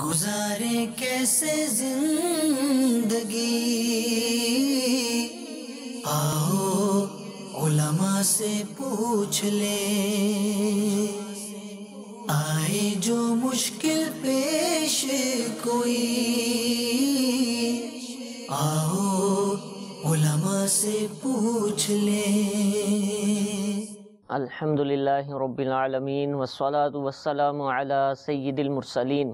گزارے کیسے زندگی، آؤ علماء سے پوچھ لیں، آئے جو مشکل پیش کوئی، آؤ علماء سے پوچھ لیں۔ الحمدللہ رب العالمین والصلاة والسلام علی سید المرسلین،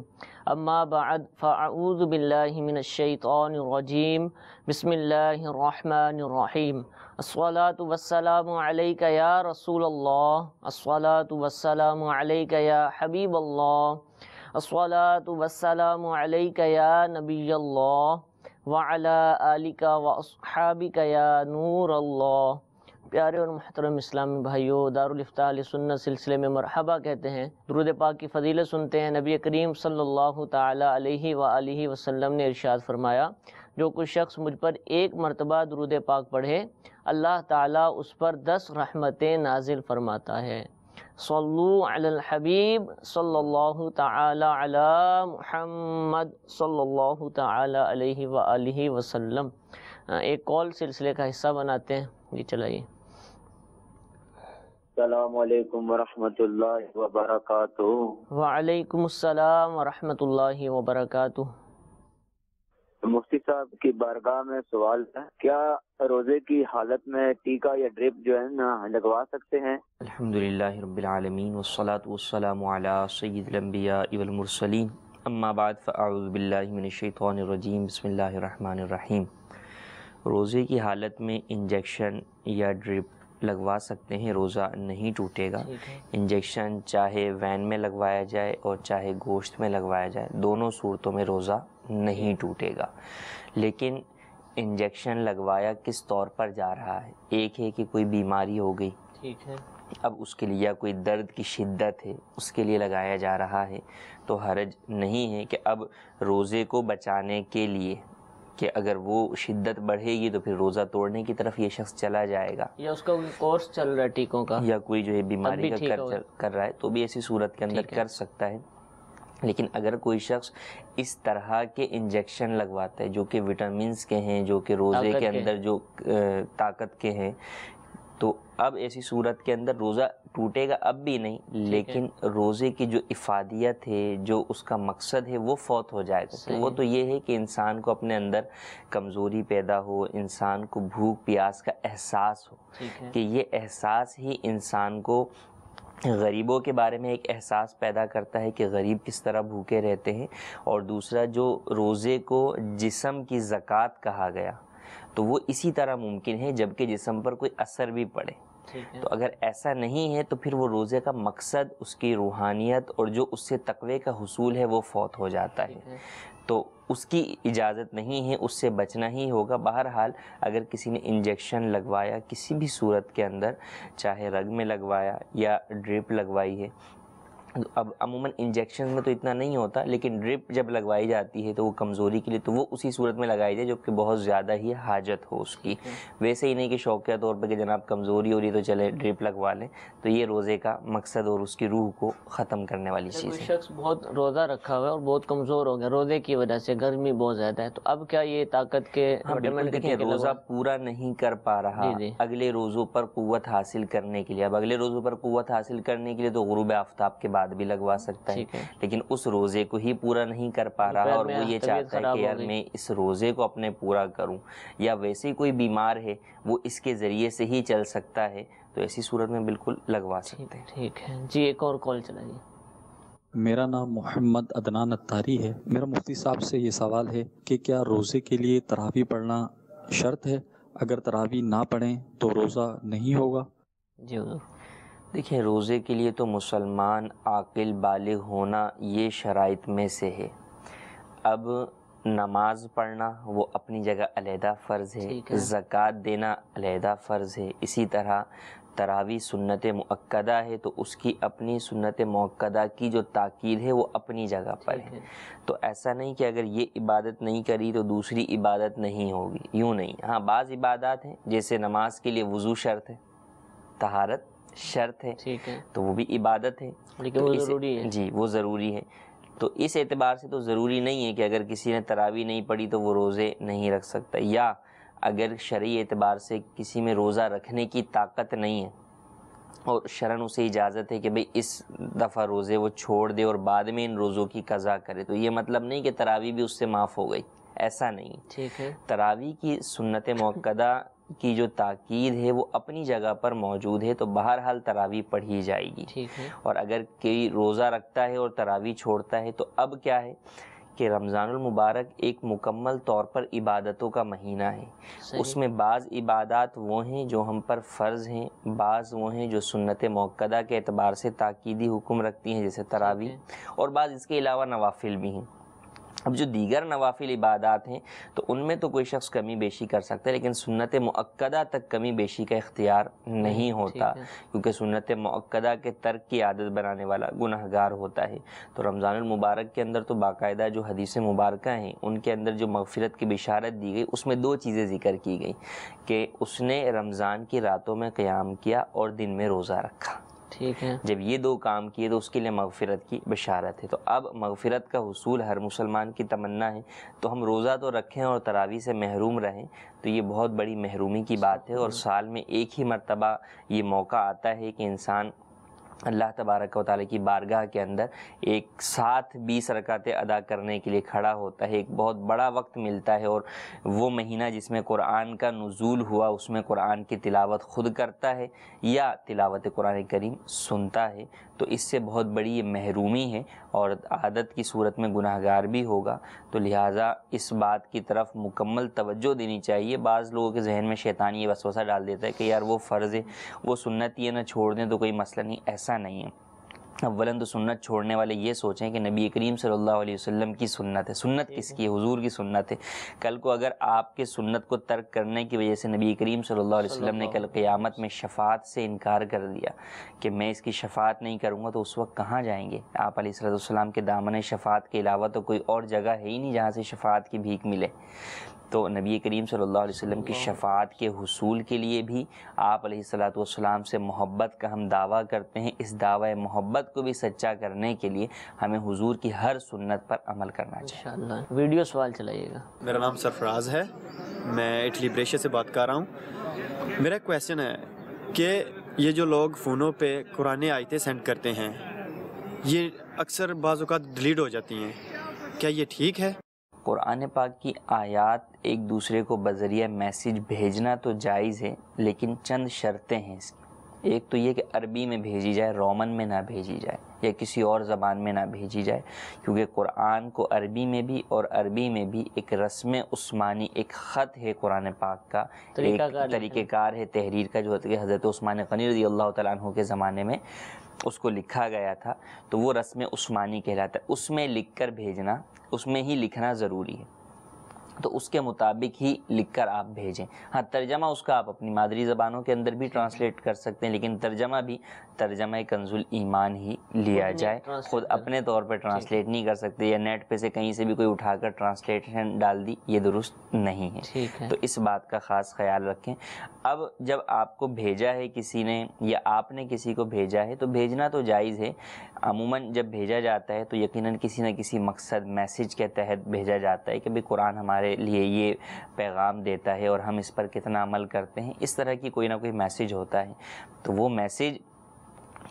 اما بعد فاعوذ باللہ من الشیطان الرجیم، بسم اللہ الرحمن الرحیم۔ الصلاة والسلام علیک یا رسول اللہ، الصلاة والسلام علیک یا حبیب اللہ، الصلاة والسلام علیک یا نبی اللہ وعلی آلک واصحابک یا نور اللہ۔ پیارے اور محترم اسلامی بھائیوں، دارالافتاء اہل سنت سلسلے میں مرحبا کہتے ہیں، درود پاک کی فضیلت سنتے ہیں۔ نبی کریم صلی اللہ تعالی علیہ وآلہ وسلم نے ارشاد فرمایا، جو کوئی شخص مجھ پر ایک مرتبہ درود پاک پڑھے، اللہ تعالیٰ اس پر 10 رحمتیں نازل فرماتا ہے۔ صلو علی الحبیب صلی اللہ تعالی علی محمد صلی اللہ تعالی علیہ وآلہ وسلم۔ ایک کال سلسلے کا حصہ بناتے ہیں، جی چلائیے۔ السلام علیکم ورحمۃ اللہ وبرکاتہ۔ وعلیکم السلام ورحمۃ اللہ وبرکاتہ۔ مفتی صاحب کی بارگاہ میں سوال ہے، کیا روزے کی حالت میں ٹیکا یا ڈرپ جو ہے نا لگوا سکتے ہیں؟ الحمدللہ رب العالمین والصلاة والسلام علی سید الانبیاء والمرسلین، اما بعد فاعوذ باللہ من الشیطان الرجیم، بسم اللہ الرحمن الرحیم۔ روزے کی حالت میں انجیکشن یا ڈرپ لگوا سکتے ہیں، روزہ نہیں ٹوٹے گا۔ انجیکشن چاہے وین میں لگوایا جائے اور چاہے گوشت میں لگوایا جائے، دونوں صورتوں میں روزہ نہیں ٹوٹے گا۔ لیکن انجیکشن لگوایا کس طور پر جا رہا ہے؟ ایک ہے کہ کوئی بیماری ہو گئی، ٹھیک ہے، اب اس کے لیے یا کوئی درد کی شدت ہے، اس کے لیے لگایا جا رہا ہے، تو حرج نہیں ہے کہ اب روزے کو بچانے کے لیے کہ اگر وہ شدت بڑھے گی تو پھر روزہ توڑنے کی طرف یہ شخص چلا جائے گا، یا اس کا کوئی کورس چل رہا ہے ٹیکوں کا، یا کوئی جو ہے بیماری اب بھی کا کر رہا ہے، تو بھی ایسی صورت کے اندر کر سکتا ہے۔ لیکن اگر کوئی شخص اس طرح کے انجیکشن لگواتا ہے جو کہ وٹامنس کے ہیں، جو کہ روزے کے اندر جو طاقت کے ہیں، تو اب ایسی صورت کے اندر روزہ ٹوٹے گا اب بھی نہیں، لیکن روزے کی جو افادیت ہے، جو اس کا مقصد ہے، وہ فوت ہو جائے گا۔ تو وہ تو یہ ہے کہ انسان کو اپنے اندر کمزوری پیدا ہو، انسان کو بھوک پیاس کا احساس ہو، کہ یہ احساس ہی انسان کو غریبوں کے بارے میں ایک احساس پیدا کرتا ہے کہ غریب کس طرح بھوکے رہتے ہیں، اور دوسرا جو روزے کو جسم کی زکوٰۃ کہا گیا تو وہ اسی طرح ممکن ہے جبکہ جسم پر کوئی اثر بھی پڑے۔ تو اگر ایسا نہیں ہے تو پھر وہ روزے کا مقصد، اس کی روحانیت اور جو اس سے تقوی کا حصول ہے وہ فوت ہو جاتا ہے، تو اس کی اجازت نہیں ہے، اس سے بچنا ہی ہوگا۔ بہرحال اگر کسی نے انجیکشن لگوایا کسی بھی صورت کے اندر، چاہے رگ میں لگوایا یا ڈرپ لگوائی ہے، اب عموماً انجیکشن میں تو اتنا نہیں ہوتا، لیکن ڈرپ جب لگوائی جاتی ہے تو وہ کمزوری کے لیے، تو وہ اسی صورت میں لگائی جائے جب کہ بہت زیادہ ہی حاجت ہو اس کی، ویسے ہی نہیں کہ شوقیہ طور پہ کہ جناب کمزوری ہو رہی تو چلے ڈرپ لگوا لیں، تو یہ روزے کا مقصد اور اس کی روح کو ختم کرنے والی چیز ہے۔ کوئی شخص بہت روزہ رکھا ہوا ہے اور بہت کمزور ہو گیا روزے کی وجہ سے، گرمی بہت زیادہ ہے، تو اب کیا یہ طاقت کے بالکل دیکھیں، روزہ پورا نہیں کر پا رہا، اگلے روزوں پر قوت حاصل کرنے کے لیے، اب اگلے روزوں پر قوت حاصل کرنے کے لیے تو غروب آفتاب کے بعد بھی لگوا سکتا ہے، لیکن اس روزے کو ہی پورا نہیں کر پا رہا اور وہ یہ چاہتا ہے کہ یار میں اس روزے کو اپنے پورا کروں، یا ویسے ہی کوئی بیمار ہے وہ اس کے ذریعے سے ہی چل سکتا ہے، تو ایسی صورت میں بالکل لگوا سکتے ہیں۔ ٹھیک ہے جی، ایک اور کال چلائیے۔ میرا نام محمد عدنان اتاری ہے۔ میرا مفتی صاحب سے یہ سوال ہے کہ کیا روزے کے لیے تراویح پڑھنا شرط ہے؟ اگر تراویح نہ پڑھیں تو روزہ نہیں ہوگا؟ جی حضور، دیکھیں روزے کے لیے تو مسلمان عاقل بالغ ہونا یہ شرائط میں سے ہے۔ اب نماز پڑھنا وہ اپنی جگہ علیحدہ فرض ہے، زکوٰۃ دینا علیحدہ فرض ہے، اسی طرح تراویح سنت مؤکدہ ہے تو اس کی اپنی سنت مؤکدہ کی جو تاکید ہے وہ اپنی جگہ پر ہے۔ تو ایسا نہیں کہ اگر یہ عبادت نہیں کری تو دوسری عبادت نہیں ہوگی، یوں نہیں۔ ہاں بعض عبادات ہیں جیسے نماز کے لیے وضو شرط ہے، طہارت شرط ہے، تو وہ بھی عبادت ہے، لیکن وہ ضروری ہے، جی وہ ضروری ہے۔ تو اس اعتبار سے تو ضروری نہیں ہے کہ اگر کسی نے تراویح نہیں پڑھی تو وہ روزے نہیں رکھ سکتا، یا اگر شرعی اعتبار سے کسی میں روزہ رکھنے کی طاقت نہیں ہے اور شرعاً اسے اجازت ہے کہ بھئی اس دفعہ روزے وہ چھوڑ دے اور بعد میں ان روزوں کی قضا کرے، تو یہ مطلب نہیں کہ تراویح بھی اس سے معاف ہو گئی، ایسا نہیں۔ ٹھیک ہے، تراویح کی سنت موقدہ کی جو تاکید ہے وہ اپنی جگہ پر موجود ہے، تو بہرحال تراویح پڑھی جائے گی۔ ٹھیک ہے، اور اگر کوئی روزہ رکھتا ہے اور تراویح چھوڑتا ہے تو اب کیا ہے کہ رمضان المبارک ایک مکمل طور پر عبادتوں کا مہینہ ہے، اس میں بعض عبادات وہ ہیں جو ہم پر فرض ہیں، بعض وہ ہیں جو سنت موقدہ کے اعتبار سے تاکیدی حکم رکھتی ہیں جیسے تراویح، اور بعض اس کے علاوہ نوافل بھی ہیں۔ اب جو دیگر نوافل عبادات ہیں تو ان میں تو کوئی شخص کمی بیشی کر سکتا ہے، لیکن سنت مؤکدہ تک کمی بیشی کا اختیار نہیں ہوتا، کیونکہ سنت مؤکدہ کے ترک کی عادت بنانے والا گنہگار ہوتا ہے۔ تو رمضان المبارک کے اندر تو باقاعدہ جو حدیث مبارکہ ہیں ان کے اندر جو مغفرت کی بشارت دی گئی اس میں دو چیزیں ذکر کی گئی کہ اس نے رمضان کی راتوں میں قیام کیا اور دن میں روزہ رکھا۔ ٹھیک ہے، جب یہ دو کام کیے تو اس کے لیے مغفرت کی بشارت ہے۔ تو اب مغفرت کا حصول ہر مسلمان کی تمنا ہے، تو ہم روزہ تو رکھیں اور تراویح سے محروم رہیں تو یہ بہت بڑی محرومی کی بات ہے، اور سال میں ایک ہی مرتبہ یہ موقع آتا ہے کہ انسان اللہ تبارک و تعالیٰ کی بارگاہ کے اندر ایک ساتھ 20 رکعتیں ادا کرنے کے لیے کھڑا ہوتا ہے، ایک بہت بڑا وقت ملتا ہے، اور وہ مہینہ جس میں قرآن کا نزول ہوا اس میں قرآن کی تلاوت خود کرتا ہے یا تلاوت قرآن کریم سنتا ہے، تو اس سے بہت بڑی یہ محرومی ہے اور عادت کی صورت میں گناہگار بھی ہوگا۔ تو لہٰذا اس بات کی طرف مکمل توجہ دینی چاہیے۔ بعض لوگوں کے ذہن میں شیطان یہ وسوسہ ڈال دیتا ہے کہ یار وہ فرض ہے، وہ سنت یہ نہ چھوڑ دیں تو کوئی مسئلہ نہیں، ایسا نہیں ہے۔ اولاً تو سنت چھوڑنے والے یہ سوچیں کہ نبی کریم صلی اللہ علیہ وسلم کی سنت ہے، سنت کس کی ہے؟ حضور کی سنت ہے۔ کل کو اگر آپ کے سنت کو ترک کرنے کی وجہ سے نبی کریم صلی اللہ علیہ وسلم نے کل قیامت میں شفاعت سے انکار کر دیا کہ میں اس کی شفاعت نہیں کروں گا، تو اس وقت کہاں جائیں گے؟ آپ علیہ الصلوۃ والسلام کے دامن شفاعت کے علاوہ تو کوئی اور جگہ ہے ہی نہیں جہاں سے شفاعت کی بھیک ملے۔ تو نبی کریم صلی اللہ علیہ وسلم کی شفاعت کے حصول کے لیے بھی آپ علیہ الصلوۃ والسلام سے محبت کا ہم دعویٰ کرتے ہیں۔ اس دعوی محبت کو بھی سچا کرنے کے لیے ہمیں حضور کی ہر سنت پر عمل کرنا چاہیے۔ انشاءاللہ ویڈیو سوال چلائیے گا۔ میرا نام سرفراز ہے، میں اٹلی بریشیا سے بات کر رہا ہوں۔ میرا کویسچن ہے کہ یہ جو لوگ فونوں پہ قرآن آیتیں سینڈ کرتے ہیں یہ اکثر بعض اوقات ڈیلیٹ ہو جاتی ہیں، کیا یہ ٹھیک ہے؟ قرآن پاک کی آیات ایک دوسرے کو بذریعہ میسیج بھیجنا تو جائز ہے، لیکن چند شرطیں ہیں اس کی۔ ایک تو یہ کہ عربی میں بھیجی جائے، رومن میں نہ بھیجی جائے یا کسی اور زبان میں نہ بھیجی جائے، کیونکہ قرآن کو عربی میں بھی اور عربی میں بھی ایک رسم عثمانی، ایک خط ہے قرآن پاک کا، ایک طریقہ کار ہے تحریر کا، جو کہ حضرت عثمان غنی رضی اللہ تعالیٰ عنہ کے زمانے میں اس کو لکھا گیا تھا، تو وہ رسم عثمانی کہلاتا ہے۔ اس میں لکھ کر بھیجنا، اس میں ہی لکھنا ضروری ہے، تو اس کے مطابق ہی لکھ کر آپ بھیجیں۔ ہاں ترجمہ اس کا آپ اپنی مادری زبانوں کے اندر بھی ٹرانسلیٹ کر سکتے ہیں، لیکن ترجمہ بھی ترجمہ کنز الایمان ہی لیا جائے، خود اپنے طور پر ٹرانسلیٹ نہیں کر سکتے، یا نیٹ پہ سے کہیں سے بھی کوئی اٹھا کر ٹرانسلیشن ڈال دی، یہ درست نہیں ہے۔ تو اس بات کا خاص خیال رکھیں۔ اب جب آپ کو بھیجا ہے کسی نے یا آپ نے کسی کو بھیجا ہے تو بھیجنا تو جائز ہے۔ عموماً جب بھیجا جاتا ہے تو یقیناً کسی نہ کسی مقصد میسیج کے تحت بھیجا جاتا ہے کہ بھئی قرآن ہمارے لیے یہ پیغام دیتا ہے اور ہم اس پر کتنا عمل کرتے ہیں، اس طرح کی کوئی نہ کوئی میسیج ہوتا ہے، تو وہ میسیج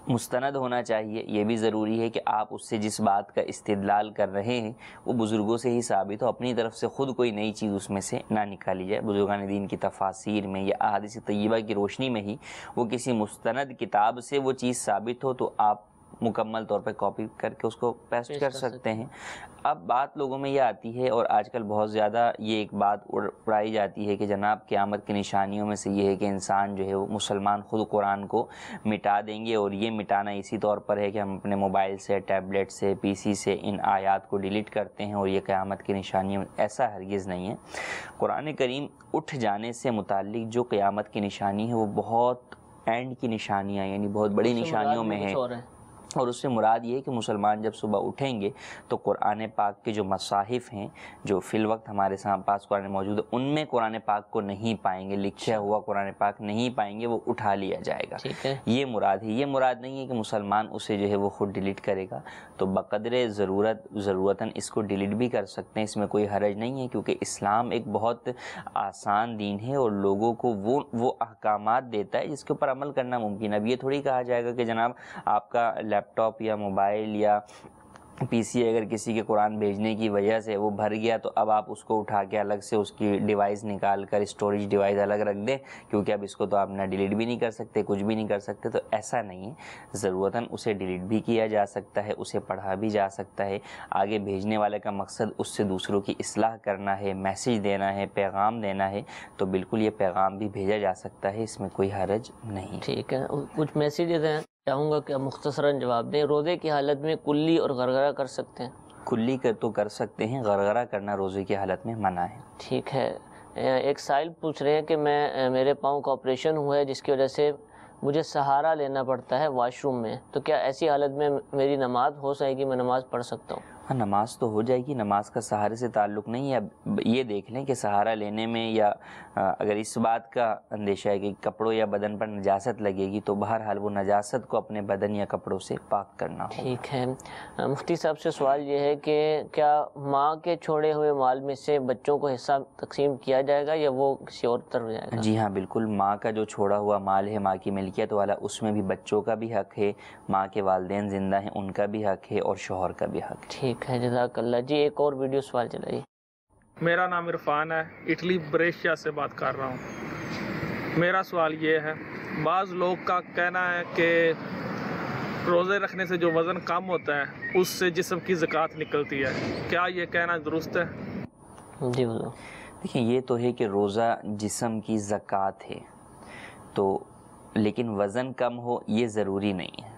مستند ہونا چاہیے۔ یہ بھی ضروری ہے کہ آپ اس سے جس بات کا استدلال کر رہے ہیں وہ بزرگوں سے ہی ثابت ہو، اپنی طرف سے خود کوئی نئی چیز اس میں سے نہ نکالی جائے۔ بزرگان دین کی تفاسیر میں یا احادیث طیبہ کی روشنی میں ہی وہ کسی مستند کتاب سے وہ چیز ثابت ہو تو آپ مکمل طور پہ کاپی کر کے اس کو پیسٹ کر سکتے ہیں۔ اب بات لوگوں میں یہ آتی ہے، اور آج کل بہت زیادہ یہ ایک بات اڑائی جاتی ہے کہ جناب قیامت کی نشانیوں میں سے یہ ہے کہ انسان جو ہے وہ مسلمان خود قرآن کو مٹا دیں گے، اور یہ مٹانا اسی طور پر ہے کہ ہم اپنے موبائل سے، ٹیبلیٹ سے، پی سی سے ان آیات کو ڈیلیٹ کرتے ہیں، اور یہ قیامت کی نشانیوں، ایسا ہرگز نہیں ہے۔ قرآن کریم اٹھ جانے سے متعلق جو قیامت کی نشانی ہے وہ بہت اینڈ کی نشانیاں، یعنی بہت بڑی نشانیوں میں ہے۔ اور اس سے مراد یہ ہے کہ مسلمان جب صبح اٹھیں گے تو قرآن پاک کے جو مصاحف ہیں جو فی الوقت ہمارے پاس قرآن موجود ہے، ان میں قرآن پاک کو نہیں پائیں گے، لکھا ہوا قرآن پاک نہیں پائیں گے، وہ اٹھا لیا جائے گا، یہ مراد ہے۔ یہ مراد نہیں ہے کہ مسلمان اسے جو ہے وہ خود ڈیلیٹ کرے گا، تو بقدر ضرورتاً اس کو ڈیلیٹ بھی کر سکتے ہیں، اس میں کوئی حرج نہیں ہے، کیونکہ اسلام ایک بہت آسان دین ہے اور لوگوں کو وہ احکامات دیتا ہے جس کے اوپر عمل کرنا ممکن ہے۔ اب یہ تھوڑی کہا جائے گا کہ جناب آپ کا لیپ ٹاپ یا موبائل یا پی سی اگر کسی کے قرآن بھیجنے کی وجہ سے وہ بھر گیا تو اب آپ اس کو اٹھا کے الگ سے اس کی ڈیوائس نکال کر اسٹوریج ڈیوائس الگ رکھ دیں، کیونکہ اب اس کو تو آپ نہ ڈیلیٹ بھی نہیں کر سکتے، کچھ بھی نہیں کر سکتے، تو ایسا نہیں ہے۔ ضرورتاً اسے ڈیلیٹ بھی کیا جا سکتا ہے، اسے پڑھا بھی جا سکتا ہے، آگے بھیجنے والے کا مقصد اس سے دوسروں کی اصلاح کرنا ہے، میسیج دینا ہے، پیغام دینا ہے، تو بالکل یہ پیغام بھی بھیجا جا سکتا ہے، اس میں کوئی حرج نہیں۔ ٹھیک ہے، کچھ میسیجز ہیں، چاہوں گا کہ مختصراً جواب دیں۔ روزے کی حالت میں کلی اور غرغرہ کر سکتے ہیں؟ کلی تو کر سکتے ہیں، غرغرہ کرنا روزے کی حالت میں منع ہے۔ ٹھیک ہے، ایک سائل پوچھ رہے ہیں کہ میرے پاؤں کا آپریشن ہوا ہے جس کی وجہ سے مجھے سہارا لینا پڑتا ہے واش روم میں، تو کیا ایسی حالت میں میری نماز ہو جائے گی، میں نماز پڑھ سکتا ہوں؟ ہاں، نماز تو ہو جائے گی، نماز کا سہارے سے تعلق نہیں ہے۔ اب یہ دیکھ لیں کہ سہارا لینے میں یا اگر اس بات کا اندیشہ ہے کہ کپڑوں یا بدن پر نجاست لگے گی تو بہرحال وہ نجاست کو اپنے بدن یا کپڑوں سے پاک کرنا ہوگا۔ ٹھیک ہے، مفتی صاحب سے سوال یہ ہے کہ کیا ماں کے چھوڑے ہوئے مال میں سے بچوں کو حصہ تقسیم کیا جائے گا یا وہ کسی اور طرف جائے گا؟ جی ہاں، بالکل، ماں کا جو چھوڑا ہوا مال ہے، ماں کی ملکیت والا، اس میں بھی بچوں کا بھی حق ہے، ماں کے والدین زندہ ہیں ان کا بھی حق ہے اور شوہر کا بھی حق ہے۔ ٹھیک ہے، جزاک اللہ۔ جی ایک اور ویڈیو سوال چلائیے۔ میرا نام عرفان ہے، اٹلی بریشیا سے بات کر رہا ہوں۔ میرا سوال یہ ہے، بعض لوگ کا کہنا ہے کہ روزے رکھنے سے جو وزن کم ہوتا ہے اس سے جسم کی زکوٰۃ نکلتی ہے، کیا یہ کہنا درست ہے؟ جی بولو۔ دیکھیں، یہ تو ہے کہ روزہ جسم کی زکوٰۃ ہے، تو لیکن وزن کم ہو یہ ضروری نہیں ہے۔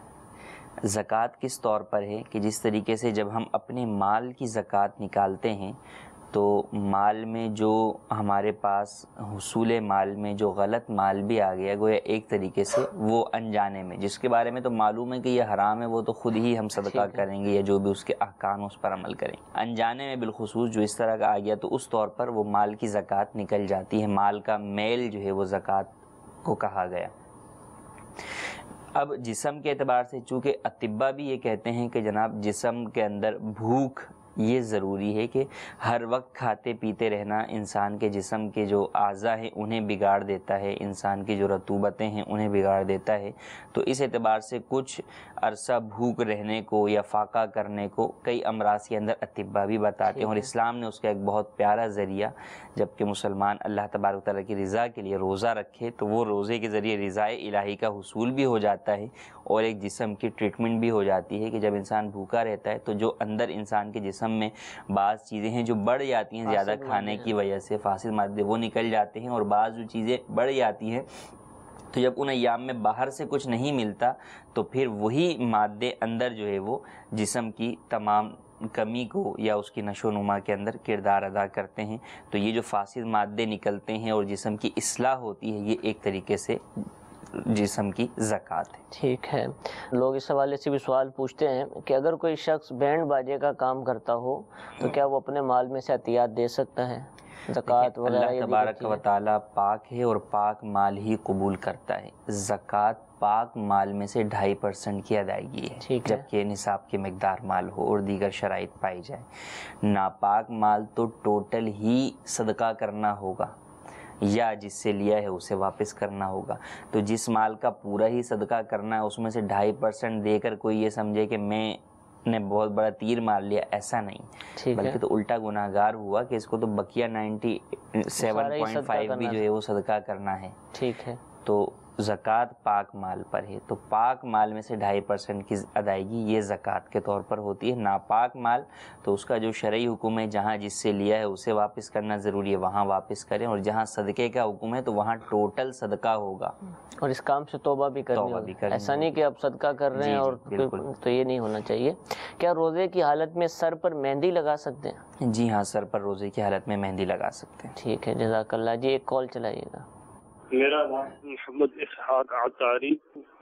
زکوٰۃ کس طور پر ہے کہ جس طریقے سے جب ہم اپنے مال کی زکوٰۃ نکالتے ہیں تو مال میں جو ہمارے پاس حصول مال میں جو غلط مال بھی آ گیا، گویا ایک طریقے سے وہ انجانے میں جس کے بارے میں تو معلوم ہے کہ یہ حرام ہے، وہ تو خود ہی ہم صدقہ کریں گے یا جو بھی اس کے احکام اس پر عمل کریں گے، انجانے میں بالخصوص جو اس طرح کا آ گیا تو اس طور پر وہ مال کی زکوٰۃ نکل جاتی ہے، مال کا میل جو ہے وہ زکوٰۃ کو کہا گیا۔ اب جسم کے اعتبار سے چونکہ اطباء بھی یہ کہتے ہیں کہ جناب جسم کے اندر بھوک یہ ضروری ہے کہ ہر وقت کھاتے پیتے رہنا انسان کے جسم کے جو اعضاء ہیں انہیں بگاڑ دیتا ہے، انسان کی جو رطوبتیں ہیں انہیں بگاڑ دیتا ہے، تو اس اعتبار سے کچھ عرصہ بھوک رہنے کو یا فاقہ کرنے کو کئی امراض کے اندر اطباء بھی بتاتے ہیں، اور اسلام نے اس کا ایک بہت پیارا ذریعہ، جبکہ مسلمان اللہ تبارک و تعالیٰ کی رضا کے لیے روزہ رکھے تو وہ روزے کے ذریعے رضائے الہی کا حصول بھی ہو جاتا ہے اور ایک جسم کی ٹریٹمنٹ بھی ہو جاتی ہے کہ جب انسان بھوکا رہتا ہے تو جو اندر انسان کے جسم میں بعض چیزیں ہیں جو بڑھ جاتی ہیں زیادہ کھانے کی وجہ سے، فاسد مادے وہ نکل جاتے ہیں، اور بعض جو چیزیں بڑھ جاتی ہیں تو جب ان ایام میں باہر سے کچھ نہیں ملتا تو پھر وہی مادے اندر جو ہے وہ جسم کی تمام کمی کو یا اس کی نشو و نما کے اندر کردار ادا کرتے ہیں، تو یہ جو فاسد مادے نکلتے ہیں اور جسم کی اصلاح ہوتی ہے یہ ایک طریقے سے جسم کی زکوٰۃ ہے۔ ٹھیک ہے، لوگ اس حوالے سے بھی سوال پوچھتے ہیں کہ اگر کوئی شخص بینڈ باجے کا کام کرتا ہو تو کیا وہ اپنے مال میں سے عطیات دے سکتا ہے؟ زکوٰۃ وغیرہ اللہ تبارک و تعالیٰ پاک ہے اور پاک مال ہی قبول کرتا ہے، زکوٰۃ پاک مال میں سے 2.5% کی ادائیگی ہے، جبکہ نصاب کی مقدار مال ہو اور دیگر شرائط پائی جائے۔ ناپاک مال تو ٹوٹل ہی صدقہ کرنا ہوگا یا جس سے لیا ہے اسے واپس کرنا ہوگا، تو جس مال کا پورا ہی صدقہ کرنا ہے اس میں سے 2.5% دے کر کوئی یہ سمجھے کہ میں نے بہت بڑا تیر مار لیا، ایسا نہیں، بلکہ تو الٹا گناہ گار ہوا کہ اس کو تو بقیہ 97.5 بھی جو ہے وہ صدقہ کرنا ہے۔ ٹھیک ہے، تو زکوٰۃ پاک مال پر ہے، تو پاک مال میں سے 2.5% کی ادائیگی یہ زکوٰۃ کے طور پر ہوتی ہے۔ ناپاک مال تو اس کا جو شرعی حکم ہے جہاں جس سے لیا ہے اسے واپس کرنا ضروری ہے وہاں واپس کریں، اور جہاں صدقے کا حکم ہے تو وہاں ٹوٹل صدقہ ہوگا، اور اس کام سے توبہ بھی کرنی ہوگی، ایسا نہیں کہ اب صدقہ کر رہے ہیں اور تو یہ نہیں ہونا چاہیے۔ کیا روزے کی حالت میں سر پر مہندی لگا سکتے ہیں؟ جی ہاں، سر پر روزے کی حالت میں مہندی لگا سکتے ہیں۔ ٹھیک ہے، جزاک اللہ۔ جی ایک کال چلائیے گا۔ میرا نام محمد اسحاق عطاری،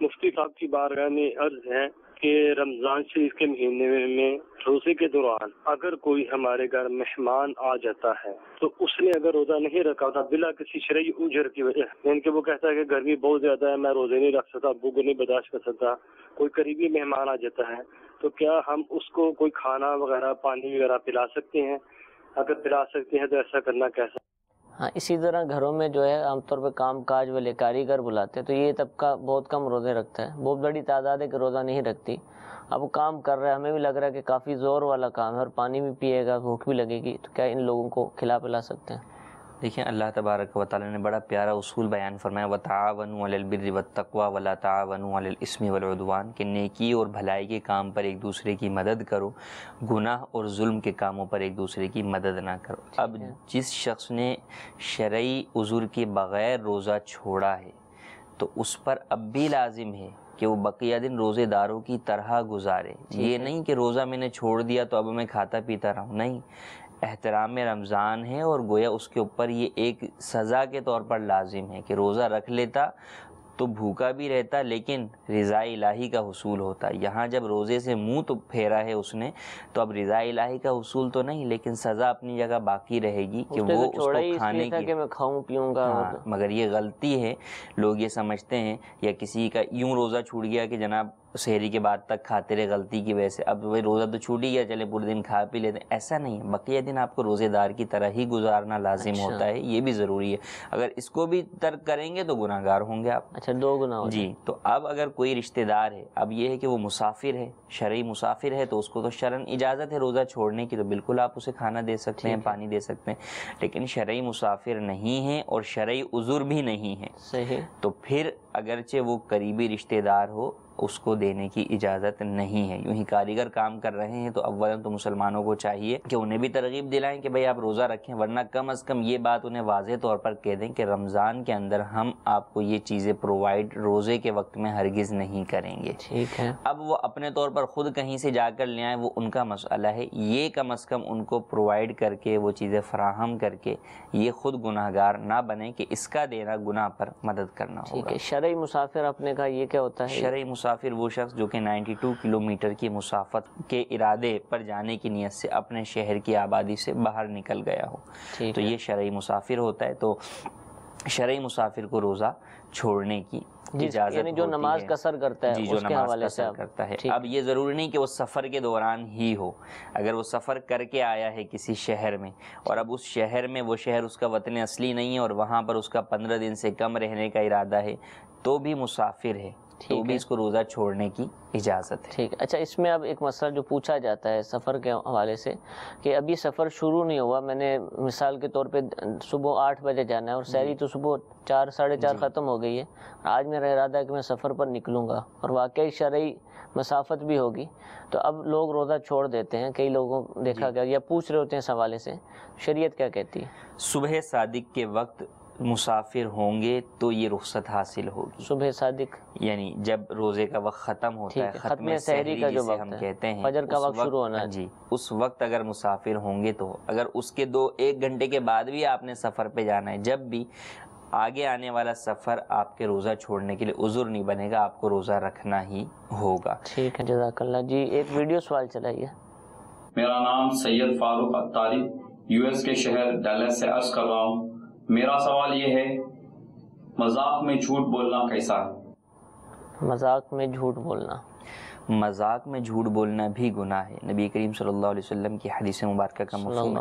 مفتی صاحب کی بارگاہ میں عرض ہے کہ رمضان شریف کے مہینے میں روزے کے دوران اگر کوئی ہمارے گھر مہمان آ جاتا ہے تو اس نے اگر روزہ نہیں رکھا ہوتا بلا کسی شرعی اجر کی وجہ یعنی کہ وہ کہتا ہے کہ گرمی بہت زیادہ ہے، میں روزے نہیں رکھ سکتا، ابو کو نہیں برداشت کر سکتا، کوئی قریبی مہمان آ جاتا ہے، تو کیا ہم اس کو کوئی کھانا وغیرہ پانی وغیرہ پلا سکتے ہیں؟ اگر پلا سکتے ہیں تو ایسا کرنا کیسا؟ ہاں، اسی طرح گھروں میں جو ہے عام طور پہ کام کاج والے کاریگر بلاتے ہیں، تو یہ طبقہ بہت کم روزے رکھتا ہے، بہت بڑی تعداد ہے کہ روزہ نہیں رکھتی. اب وہ کام کر رہا ہے، ہمیں بھی لگ رہا ہے کہ کافی زور والا کام ہے اور پانی بھی پیے گا، بھوک بھی لگے گی، تو کیا ان لوگوں کو کھلا پلا سکتے ہیں؟ دیکھیں اللہ تبارک و تعالیٰ نے بڑا پیارا اصول بیان فرمایا، وَتَعَاوَنُوا عَلَى الْبِرِّ وَالتَّقْوَى وَلَا تَعَاوَنُوا عَلَى الْإِثْمِ وَالْعُدْوَانِ، کہ نیکی اور بھلائی کے کام پر ایک دوسرے کی مدد کرو، گناہ اور ظلم کے کاموں پر ایک دوسرے کی مدد نہ کرو. اب جس شخص نے شرعی عذر کے بغیر روزہ چھوڑا ہے تو اس پر اب بھی لازم ہے کہ وہ بقیہ دن روزے داروں کی طرح گزارے. یہ نہیں کہ روزہ میں نے چھوڑ دیا تو اب میں کھاتا پیتا رہوں، نہیں، احترام رمضان ہے اور گویا اس کے اوپر یہ ایک سزا کے طور پر لازم ہے کہ روزہ رکھ لیتا تو بھوکا بھی رہتا لیکن رضا الہی کا حصول ہوتا. یہاں جب روزے سے منہ تو پھیرا ہے اس نے تو اب رضا الہی کا حصول تو نہیں لیکن سزا اپنی جگہ باقی رہے گی کہ وہ اس کو کھانے کی، کہ میں کھاؤں پیوں گا. مگر یہ غلطی ہے، لوگ یہ سمجھتے ہیں یا کسی کا یوں روزہ چھوٹ گیا کہ جناب سحری کے بعد تک کھاتے رہے غلطی کی وجہ سے، اب وہ روزہ تو چھوٹ ہی گیا، چلے پورے دن کھا پی لیتے ہیں. ایسا نہیں ہے، بقیہ دن آپ کو روزے دار کی طرح ہی گزارنا لازم ہوتا ہے، یہ بھی ضروری ہے. اگر اس کو بھی ترک کریں گے تو گناہ گار ہوں گے آپ. اچھا، دو گناہ ہو جی. تو اب اگر کوئی رشتہ دار ہے، اب یہ ہے کہ وہ مسافر ہے، شرعی مسافر ہے، تو اس کو تو شرعاً اجازت ہے روزہ چھوڑنے کی، تو بالکل آپ اسے کھانا دے سکتے ہیں، پانی دے سکتے ہیں. لیکن شرعی مسافر نہیں ہے اور شرعی عذر بھی نہیں ہے، صحیح، تو پھر اگرچہ وہ قریبی رشتہ دار ہو اس کو دینے کی اجازت نہیں ہے. یوں ہی کاریگر کام کر رہے ہیں تو اولا تو مسلمانوں کو چاہیے کہ انہیں بھی ترغیب دلائیں کہ بھئی آپ روزہ رکھیں، ورنہ کم از کم یہ بات انہیں واضح طور پر کہہ دیں کہ رمضان کے اندر ہم آپ کو یہ چیزیں پرووائڈ روزے کے وقت میں ہرگز نہیں کریں گے. ٹھیک ہے. اب وہ اپنے طور پر خود کہیں سے جا کر لے آئیں، وہ ان کا مسئلہ ہے، یہ کم از کم ان کو پرووائڈ کر کے وہ چیزیں فراہم کر کے یہ خود گناہ گار نہ بنیں کہ اس کا دینا گناہ پر مدد کرنا ہوگا. ٹھیک ہے. شرعی مسافر اپنے کا یہ کیا ہوتا ہے؟ شرعی مسافر وہ شخص جو کہ 92 کلومیٹر کی مسافت کے ارادے پر جانے کی نیت سے اپنے شہر کی آبادی سے باہر نکل گیا ہو، تو یہ شرعی مسافر ہوتا ہے. تو شرعی مسافر کو روزہ چھوڑنے کی اجازت یعنی جو نماز قصر کرتا ہے، جی، جو نماز قصر کرتا ہے. اب یہ ضروری نہیں کہ وہ سفر کے دوران ہی ہو، اگر وہ سفر کر کے آیا ہے کسی شہر میں اور اب اس شہر میں وہ شہر اس کا وطن اصلی نہیں ہے اور وہاں پر اس کا 15 دن سے کم رہنے کا ارادہ ہے تو بھی مسافر ہے، تو بھی اس کو روزہ چھوڑنے کی اجازت ہے. ٹھیک. اچھا، اس میں اب ایک مسئلہ جو پوچھا جاتا ہے سفر کے حوالے سے کہ ابھی سفر شروع نہیں ہوا، میں نے مثال کے طور پہ صبح 8 بجے جانا ہے اور سحری تو صبح 4 ساڑھے 4 ختم ہو گئی ہے، آج میرا ارادہ ہے کہ میں سفر پر نکلوں گا اور واقعی شرعی مسافت بھی ہوگی، تو اب لوگ روزہ چھوڑ دیتے ہیں. کئی لوگوں دیکھا گیا یا پوچھ رہے ہوتے ہیں اس حوالے سے، شریعت کیا کہتی ہے؟ صبح صادق کے وقت مسافر ہوں گے تو یہ رخصت حاصل ہوگی. صبح صادق یعنی جب روزے کا وقت ختم ہوتا ہے، ختم سحری کا جو ہم کہتے ہیں، فجر کا وقت شروع ہونا ہے، جی، اس وقت اگر مسافر ہوں گے تو اگر اس کے 1 گھنٹے کے بعد بھی آپ نے سفر پہ جانا ہے، جب بھی آگے آنے والا سفر آپ کے روزہ چھوڑنے کے لیے عذر نہیں بنے گا، آپ کو روزہ رکھنا ہی ہوگا. ٹھیک ہے، جزاک اللہ. جی، ایک ویڈیو سوال چلائیے. میرا نام سید فاروق اتاری US کے شہر ڈیلس سے عرض کر رہا ہوں. میرا سوال یہ ہے، مذاق میں جھوٹ بولنا کیسا ہے؟ مذاق میں جھوٹ بولنا، مذاق میں جھوٹ بولنا بھی گناہ ہے. نبی کریم صلی اللہ علیہ وسلم کی حدیث مبارکہ کا مفہوم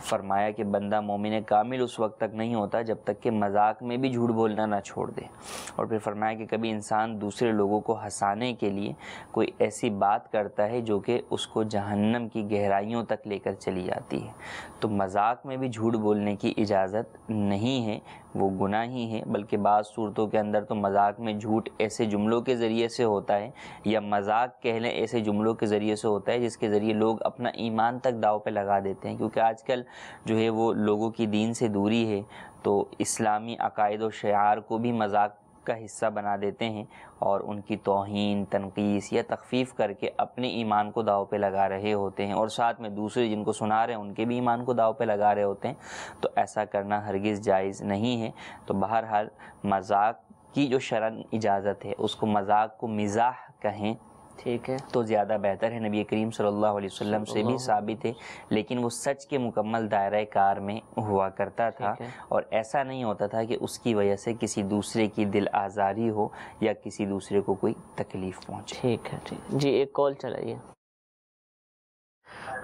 فرمایا کہ بندہ مومن کامل اس وقت تک نہیں ہوتا جب تک کہ مذاق میں بھی جھوٹ بولنا نہ چھوڑ دے. اور پھر فرمایا کہ کبھی انسان دوسرے لوگوں کو ہنسانے کے لیے کوئی ایسی بات کرتا ہے جو کہ اس کو جہنم کی گہرائیوں تک لے کر چلی جاتی ہے. تو مذاق میں بھی جھوٹ بولنے کی اجازت نہیں ہے، وہ گناہ ہی ہے. بلکہ بعض صورتوں کے اندر تو مذاق میں جھوٹ ایسے جملوں کے ذریعے سے ہوتا ہے یا مذاق کہہ لیں ایسے جملوں کے ذریعے سے ہوتا ہے جس کے ذریعے لوگ اپنا ایمان تک داؤ پہ لگا دیتے ہیں. کیونکہ آج کل جو ہے وہ لوگوں کی دین سے دوری ہے تو اسلامی عقائد و شعار کو بھی مذاق کا حصہ بنا دیتے ہیں اور ان کی توہین، تنقیص یا تخفیف کر کے اپنے ایمان کو داؤ پہ لگا رہے ہوتے ہیں اور ساتھ میں دوسرے جن کو سنا رہے ہیں ان کے بھی ایمان کو داؤ پہ لگا رہے ہوتے ہیں. تو ایسا کرنا ہرگز جائز نہیں ہے. تو بہرحال مذاق کی جو شرعاً اجازت ہے اس کو مذاق کو مزاح کہیں ٹھیک ہے، تو زیادہ بہتر ہے. نبی کریم صلی اللہ علیہ وسلم سے بھی ثابت ہے، لیکن وہ سچ کے مکمل دائرہ کار میں ہوا کرتا تھا، اور ایسا نہیں ہوتا تھا کہ اس کی وجہ سے کسی دوسرے کی دل آزاری ہو یا کسی دوسرے کو کوئی تکلیف پہنچے. ٹھیک ہے. جی ایک کال چلائیے.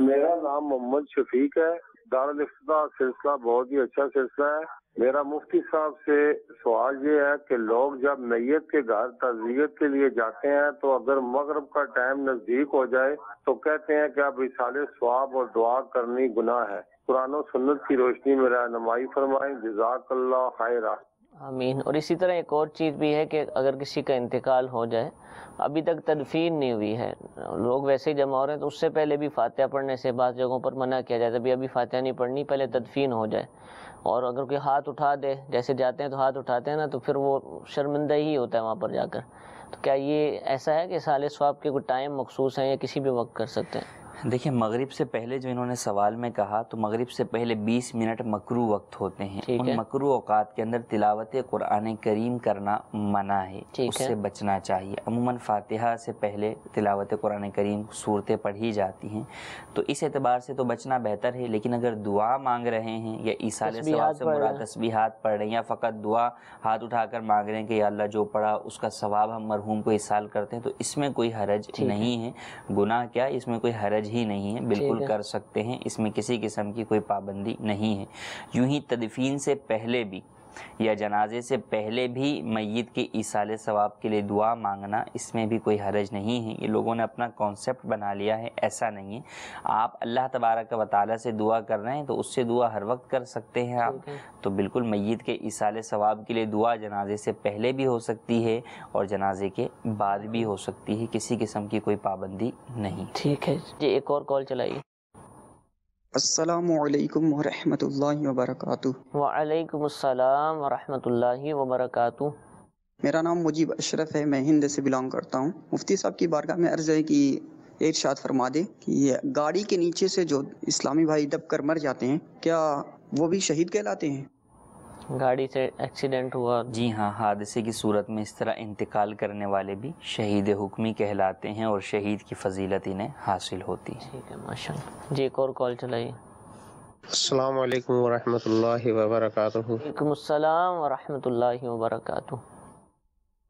میرا نام محمد شفیق ہے. دارالفتہ سلسلہ بہت ہی اچھا سلسلہ ہے. میرا مفتی صاحب سے سوال یہ ہے کہ لوگ جب میت کے گھر تعزیت کے لیے جاتے ہیں تو اگر مغرب کا ٹائم نزدیک ہو جائے تو کہتے ہیں کہ اب ایصال ثواب اور دعا کرنی گناہ ہے. قرآن و سنت کی روشنی میں رہنمائی فرمائیں. جزاک اللہ خیرہ. آمین. اور اسی طرح ایک اور چیز بھی ہے کہ اگر کسی کا انتقال ہو جائے، ابھی تک تدفین نہیں ہوئی ہے، لوگ ویسے ہی جمع ہو رہے ہیں، تو اس سے پہلے بھی فاتحہ پڑھنے سے بعض جگہوں پر منع کیا جاتا ہے. ابھی فاتحہ نہیں پڑھنی، پہلے تدفین ہو جائے. اور اگر کوئی ہاتھ اٹھا دے، جیسے جاتے ہیں تو ہاتھ اٹھاتے ہیں نا، تو پھر وہ شرمندہ ہی ہوتا ہے وہاں پر جا کر. تو کیا یہ ایسا ہے کہ سال ثواب کے کوئی ٹائم مخصوص ہیں یا کسی بھی وقت کر سکتے ہیں؟ دیکھیں، مغرب سے پہلے جو انہوں نے سوال میں کہا، تو مغرب سے پہلے 20 منٹ مکروہ وقت ہوتے ہیں. ان مکروہ اوقات کے اندر تلاوت قرآن کریم کرنا منع ہے، اس سے بچنا چاہیے. عموماً فاتحہ سے پہلے تلاوت قرآن کریم صورتیں پڑھی جاتی ہیں، تو اس اعتبار سے تو بچنا بہتر ہے. لیکن اگر دعا مانگ رہے ہیں یا ایصال ثواب سے مراد تسبیحات پڑھ رہے ہیں یا فقط دعا ہاتھ اٹھا کر مانگ رہے ہیں کہ یا اللہ جو پڑھا اس کا ثواب ہم مرحوم کو ایصال کرتے ہیں، تو اس میں کوئی حرج نہیں ہے. گناہ کیا، اس میں کوئی حرج ہی نہیں ہے، بالکل کر سکتے ہیں. اس میں کسی قسم کی کوئی پابندی نہیں ہے. یوں ہی تدفین سے پہلے بھی یا جنازے سے پہلے بھی میت کے ایصال ثواب کے لیے دعا مانگنا، اس میں بھی کوئی حرج نہیں ہے. یہ لوگوں نے اپنا کانسیپٹ بنا لیا ہے، ایسا نہیں ہے. آپ اللہ تبارک و تعالیٰ سے دعا کر رہے ہیں تو اس سے دعا ہر وقت کر سکتے ہیں آپ. تو بالکل میت کے ایصال ثواب کے لیے دعا جنازے سے پہلے بھی ہو سکتی ہے اور جنازے کے بعد بھی ہو سکتی ہے. کسی قسم کی کوئی پابندی نہیں. ٹھیک ہے جی، ایک اور کال چلائیے. السلام علیکم ورحمۃ اللہ وبرکاتہ. وعلیکم السلام ورحمۃ اللہ وبرکاتہ. میرا نام مجیب اشرف ہے، میں ہند سے بلانگ کرتا ہوں. مفتی صاحب کی بارگاہ میں عرض ہے کہ ارشاد فرما دے کہ یہ گاڑی کے نیچے سے جو اسلامی بھائی دب کر مر جاتے ہیں، کیا وہ بھی شہید کہلاتے ہیں؟ گاڑی سے ایکسیڈنٹ ہوا، جی ہاں، حادثے کی صورت میں اس طرح انتقال کرنے والے بھی شہید حکمی کہلاتے ہیں اور شہید کی فضیلت انہیں حاصل ہوتی ہے. ٹھیک ہے، ماشاء اللہ. جی ایک اور کال چلائیے. السلام علیکم ورحمۃ اللہ وبرکاتہ. وعلیکم السلام ورحمۃ اللہ وبرکاتہ.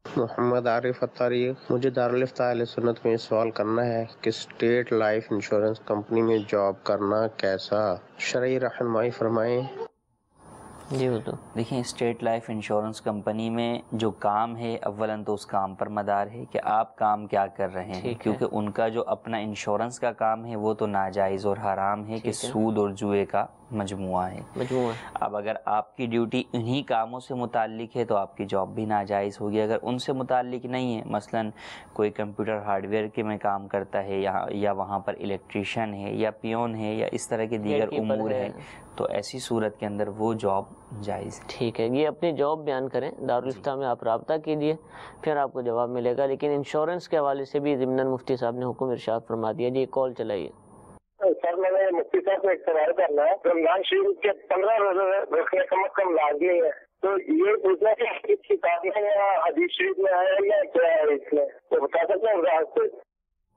محمد عارف اتاری. مجھے دارالفتہ اہل سنت میں سوال کرنا ہے کہ اسٹیٹ لائف انشورنس کمپنی میں جاب کرنا کیسا، شرعی رہنمائی فرمائیں. جی وہ تو دیکھیں، اسٹیٹ لائف انشورنس کمپنی میں جو کام ہے، اولاً تو اس کام پر مدار ہے کہ آپ کام کیا کر رہے ہیں، کیونکہ ان کا جو اپنا انشورنس کا کام ہے وہ تو ناجائز اور حرام ہے کہ سود اور جوئے کا مجموعہ ہے. اب اگر آپ کی ڈیوٹی انہی کاموں سے متعلق ہے تو آپ کی جاب بھی ناجائز ہوگی. اگر ان سے متعلق نہیں ہے، مثلاً کوئی کمپیوٹر ہارڈ ویئر کے میں کام کرتا ہے یا وہاں پر الیکٹریشین ہے یا پیون ہے یا اس طرح کے دیگر امور ہیں، تو ایسی صورت کے اندر وہ جاب جائز ہے. ٹھیک ہے، یہ اپنی جاب بیان کریں، دارالفتہ میں آپ رابطہ کیجئے، پھر آپ کو جواب ملے گا. لیکن انشورنس کے حوالے سے بھی ضمناً مفتی صاحب نے حکم ارشاد فرما دیا. جی کال چلائیے. سر میں نے مفتی صاحب کو ایک سوال کرنا ہے. رمضان شریف کے 15 روزے رکھنے کم از کم لازمی ہے، تو یہ پوچھنا کہ اس کتاب میں یا حدیث شریف میں ہے یا کیا ہے اس میں، تو بتا سکتے ہیں؟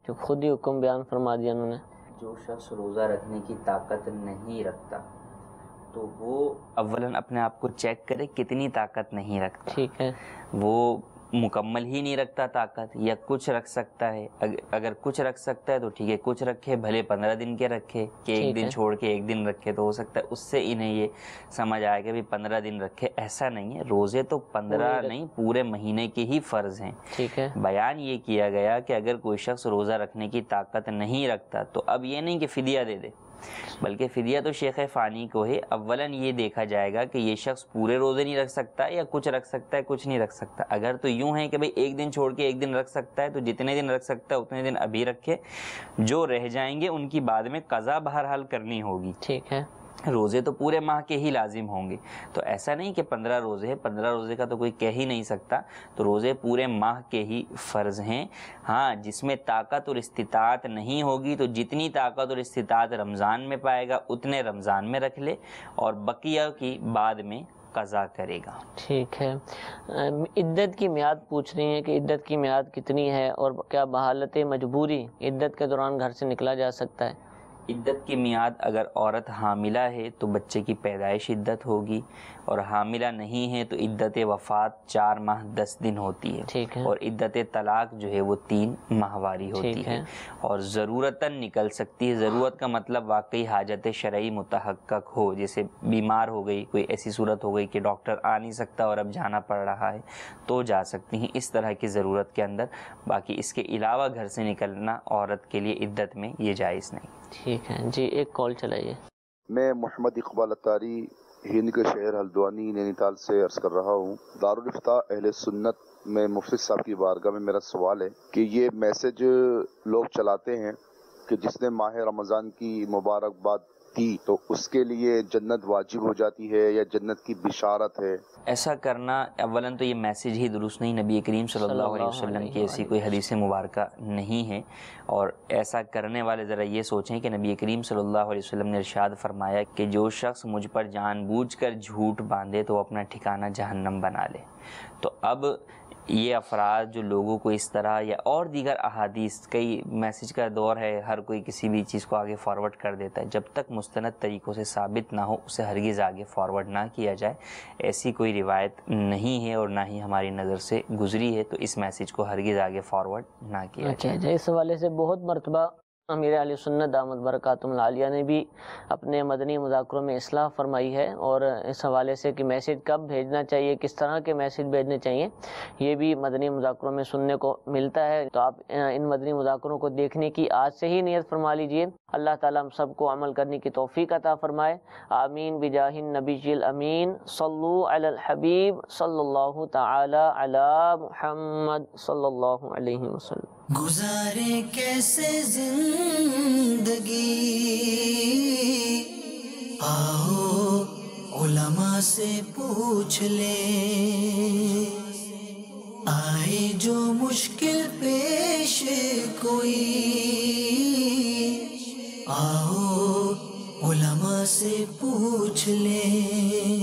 جو خود ہی حکم بیان فرما دیا انہوں نے. جو شخص روزہ رکھنے کی طاقت نہیں رکھتا تو وہ اولاً اپنے آپ کو چیک کرے کتنی طاقت نہیں رکھتا. ٹھیک ہے، وہ مکمل ہی نہیں رکھتا طاقت یا کچھ رکھ سکتا ہے. اگر کچھ رکھ سکتا ہے تو ٹھیک ہے، کچھ رکھے، بھلے 15 دن کے رکھے کہ ایک دن چھوڑ کے ایک دن رکھے، تو ہو سکتا ہے اس سے انہیں یہ سمجھ آئے کہ 15 دن رکھے. ایسا نہیں ہے، روزے تو 15 نہیں پورے مہینے کے ہی فرض ہیں. ٹھیک ہے، بیان یہ کیا گیا کہ اگر کوئی شخص روزہ رکھنے کی طاقت نہیں رکھتا تو اب یہ نہیں کہ فدیہ دے دے، بلکہ فدیہ تو شیخ فانی کو ہے. اولاً یہ دیکھا جائے گا کہ یہ شخص پورے روزے نہیں رکھ سکتا یا کچھ رکھ سکتا ہے، کچھ نہیں رکھ سکتا. اگر تو یوں ہے کہ بھئی ایک دن چھوڑ کے ایک دن رکھ سکتا ہے تو جتنے دن رکھ سکتا ہے اتنے دن ابھی رکھے، جو رہ جائیں گے ان کی بعد میں قضا بہرحال کرنی ہوگی. ٹھیک ہے، روزے تو پورے ماہ کے ہی لازم ہوں گے. تو ایسا نہیں کہ 15 روزے ہیں، 15 روزے کا تو کوئی کہہ ہی نہیں سکتا. تو روزے پورے ماہ کے ہی فرض ہیں. ہاں، جس میں طاقت اور استطاعت نہیں ہوگی تو جتنی طاقت اور استطاعت رمضان میں پائے گا اتنے رمضان میں رکھ لے، اور بقیہ کی بعد میں قضا کرے گا۔ ٹھیک ہے، عدت کی میعاد پوچھ رہی ہیں کہ عدت کی میعاد کتنی ہے اور کیا بحالت مجبوری عدت کے دوران گھر سے نکلا جا سکتا ہے؟ عدت کی میعاد اگر عورت حاملہ ہے تو بچے کی پیدائش عدت ہوگی، اور حاملہ نہیں ہے تو عدت وفات 4 ماہ 10 دن ہوتی ہے، ٹھیک ہے، اور عدت طلاق جو ہے وہ 3 ماہواری ہوتی ہے، اور ضرورتاً نکل سکتی ہے۔ ضرورت کا مطلب واقعی حاجت شرعی متحقق ہو، جیسے بیمار ہو گئی، کوئی ایسی صورت ہو گئی کہ ڈاکٹر آ نہیں سکتا اور اب جانا پڑ رہا ہے تو جا سکتی ہیں اس طرح کی ضرورت کے اندر۔ باقی اس کے علاوہ گھر سے نکلنا عورت کے لیے عدت میں یہ جائز نہیں۔ ٹھیک ہے جی، ایک کال چلائیے۔ میں محمد اقبال اتاری ہند کے شہر ہلدوانی نینی تال سے عرض کر رہا ہوں۔ دارالافتاء اہل سنت میں مفتی صاحب کی بارگاہ میں میرا سوال ہے کہ یہ میسج لوگ چلاتے ہیں کہ جس نے ماہ رمضان کی مبارکباد دی تو اس کے لیے جنت واجب ہو جاتی ہے یا جنت کی بشارت ہے۔ ایسا کرنا اولاً تو یہ میسج ہی درست نہیں، نبی کریم صلی اللہ علیہ وسلم کی ایسی کوئی حدیث مبارکہ نہیں ہے، اور ایسا کرنے والے ذرا یہ سوچیں کہ نبی کریم صلی اللہ علیہ وسلم نے ارشاد فرمایا کہ جو شخص مجھ پر جان بوجھ کر جھوٹ باندھے تو وہ اپنا ٹھکانہ جہنم بنا لے۔ تو اب یہ افراد جو لوگوں کو اس طرح یا اور دیگر احادیث، کئی میسج کا دور ہے، ہر کوئی کسی بھی چیز کو آگے فارورڈ کر دیتا ہے، جب تک مستند طریقوں سے ثابت نہ ہو اسے ہرگز آگے فارورڈ نہ کیا جائے۔ ایسی کوئی روایت نہیں ہے اور نہ ہی ہماری نظر سے گزری ہے، تو اس میسج کو ہرگز آگے فارورڈ نہ کیا جائے۔ اس حوالے سے بہت مرتبہ امیر اہل سنت دامت برکاتہم العالیہ نے بھی اپنے مدنی مذاکروں میں اصلاح فرمائی ہے، اور اس حوالے سے کہ میسج کب بھیجنا چاہیے، کس طرح کے میسج بھیجنے چاہیے، یہ بھی مدنی مذاکروں میں سننے کو ملتا ہے۔ تو آپ ان مدنی مذاکروں کو دیکھنے کی آج سے ہی نیت فرما لیجئے۔ اللہ تعالیٰ ہم سب کو عمل کرنے کی توفیق عطا فرمائے، آمین بجاہ النبی الامین۔ صلو علی الحبیب صلی اللہ تعالی علی محمد صلی اللہ علیہ وسلم۔ گزارے کیسے زندگی، آؤ علماء سے پوچھ لیں، آئے جو مشکل پیش کوئی، آؤ علماء سے پوچھ لیں۔